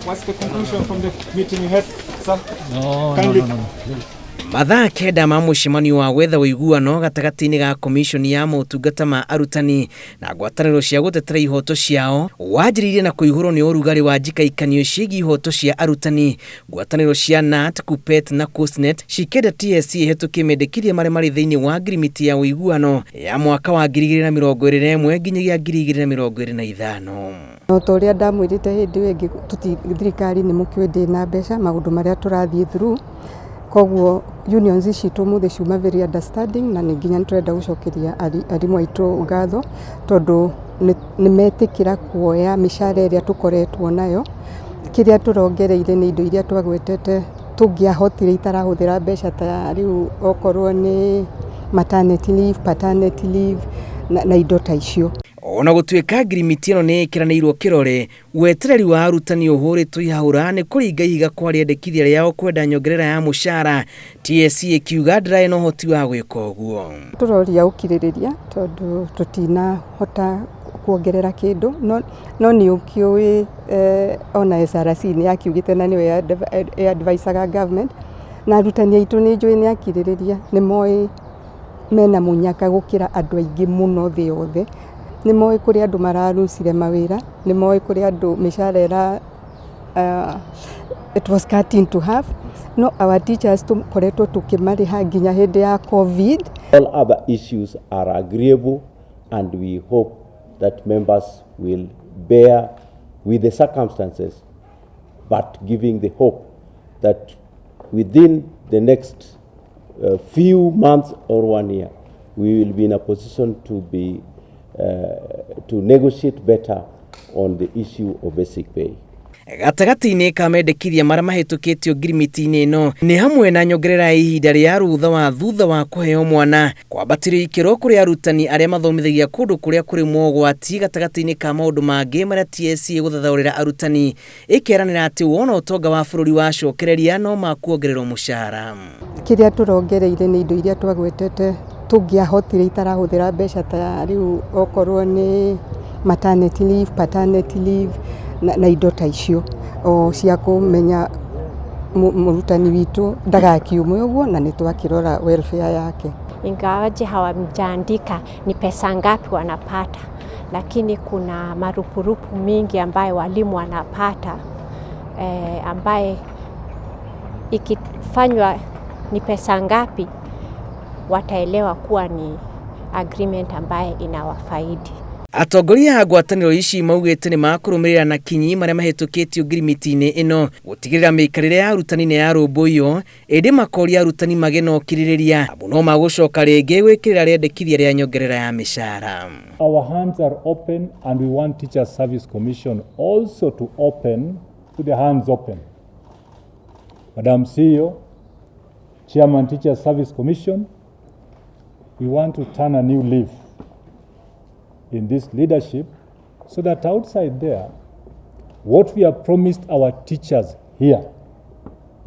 What's the conclusion from the meeting you had, sir? No. Mathaa kenda ma mũcemanio wa gwetha ũiguano gatagatĩ-inĩ ga komishoni ya motungata ma arutani na ngwatanĩro cia gũtetera ihoto ciao wanjĩrĩirie na kũihũrwo nĩ ũrugarĩ wa njikaikanio ciĩgiĩ ihoto cia arutani. Ngwatanĩro cia NAT, KUPPET na KUSNET cikenda TSC ĩhetũkie mendekithia marĩa marĩ thĩinĩ wa ngirimiti ya ũiguano ya mwaka wa 2021 nginyagia 2025. Ũrĩa ndamwĩrĩte hĩndĩ ĩngĩ thirikari nĩ mũkĩũĩ ndĩna mbeca maũndũ marĩa tũrathiĩ through. Koguo unions citũ mũthĩ ciuma very understanding na nginya nĩtũrenda gũcokeria arimũ aitũ ngatho tondũ nĩ metĩkĩra kuoya mĩcara ĩrĩa tũkoretwo nayo. Kĩrĩa tũrongereire nĩ indo iria twagwetete tũngĩahotire itarahũthĩra mbeca ta rĩu okorwo nĩ maternity leave, paternity leave na indo ta icio. Ona gũtuĩka ngirimiti ĩno nĩ ĩkĩranĩirwo kĩrore, wetereri wa arutani ũhũrĩtwo ihahũra nĩ kũringa ihiga kwa rĩendekithia rĩao kwenda nyongerera ya mũcara, TSC ĩkiuga ndĩrarĩ na ũhoti wa gwĩka ũguo. Tũroria ũkirĩrĩria tondũ tũtinahota kuongerera kĩndũ no nĩ ũkĩũĩ ona SRC nĩ yakiugĩte na nĩwe advisaga government na arutani aitũ nĩ njũĩ nĩ akirĩrĩria nĩ moĩ mena mũnyaka gũkĩra andũ aingĩ mũno thĩ yothe. Nĩ moĩ kũrĩ andũ mararucire mawĩra, nĩ moĩ kũrĩ andũ mĩcara it was cutting to half. No, our teachers tũkoretwo tũkĩmarĩha nginya hĩndĩ ya COVID. All other issues are agreeable and we hope that members will bear with the circumstances but giving the hope that within the next few months or 1 year we will be in a position to negotiate better on the issue of basic pay. Gatagatĩ-inĩ ka mendekithia marĩa mahĩtũkĩtio ngirimiti-inĩ ĩno nĩ hamwe na nyongerera ya ihinda rĩa rutha wa thutha wa kũheo mwana, kwambatĩrio ikĩro kũrĩ arutani arĩa mathomithagia kũndũ kũrĩa kũrĩ mogwati, gatagatĩ-inĩ ka maũndũ mangĩ marĩa TSC gũthathaũrĩra arutani, ĩkĩranĩra atĩ wona ũtonga wa bũrũri wacokereria no makuongererwo mũcara. Kĩrĩa tũrongereire nĩ indo iria twagwetete tũngĩahotire itarahũthĩra mbeca ta rĩu okorwo nĩ maternity leave, paternity leave na indo ta icio cia kũmenya mũrutani witũ ndagakiume ũguo na nĩ twakĩrora welfare yake. Ingawaje hawajaandika ni pesa ngapi wanapata, lakini kuna marupurupu mingi ambaye walimu wanapata ambaye ikifanywa ni pesa ngapi wataelewa kuwa ni agreement ambaye inawafaidi. Atongoria a ngwatanĩro ici maugĩte nĩ makũrũmĩrĩra na kinyi marĩa mahĩtũkĩtio ngirimiti-inĩ ĩno gũtigĩrĩra mĩikarĩre ya arutani nĩ yarũmbũiyo, ĩndĩ makoria arutani magĩe na ũkirĩrĩria no magũcoka rĩngĩ gwĩkĩrĩra rĩendekithia rĩa nyongerera ya mĩcara. Our hands are open and we want Teachers Service Commission also to open, to the hands open. Madam CEO, Chairman Teachers Service Commission, we want to turn a new leaf in this leadership so that outside there, what we have promised our teachers here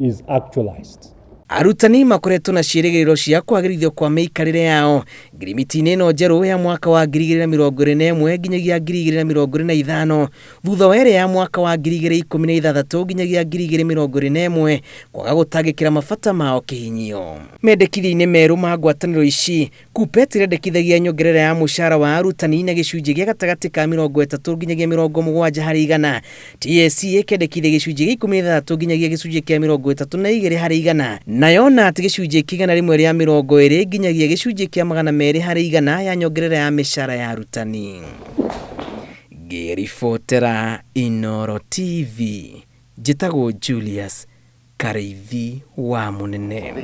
is actualized. Arutani makoretwo na ciĩrĩgĩrĩro cia kwagĩrithio kwa mĩikarĩre yao ngirimiti-inĩ ĩno njerũ ya mwaka wa 2021 nginyagia 2025 thutha wa ĩrĩa ya mwaka wa 2016 nginyagia 2021 kwaga gũtangĩkĩra mabata mao kĩhinyio. Mendekithia-inĩ merũ ma ngwatanĩro ici, KUPPET ĩrendekithagia nyongerera ya mũcara wa arutani na gĩcunjĩ gĩa gatagatĩ ka 30 nginyagia 70 harĩ igana. TSC ĩkendekithia gĩcunjĩ gĩa 16 nginyagia gĩcunjĩ kĩa 32 harĩ igana. Nayo NAT gĩcunjĩ kĩgana rĩmwe rĩa 20 nginyagia gĩcunjĩ kĩa 200 harĩ igana ya nyongerera ya mĩcara ya arutani. Ngĩribotera Inooro TV, njĩtagwo Julius Kareithi wa Mũnene.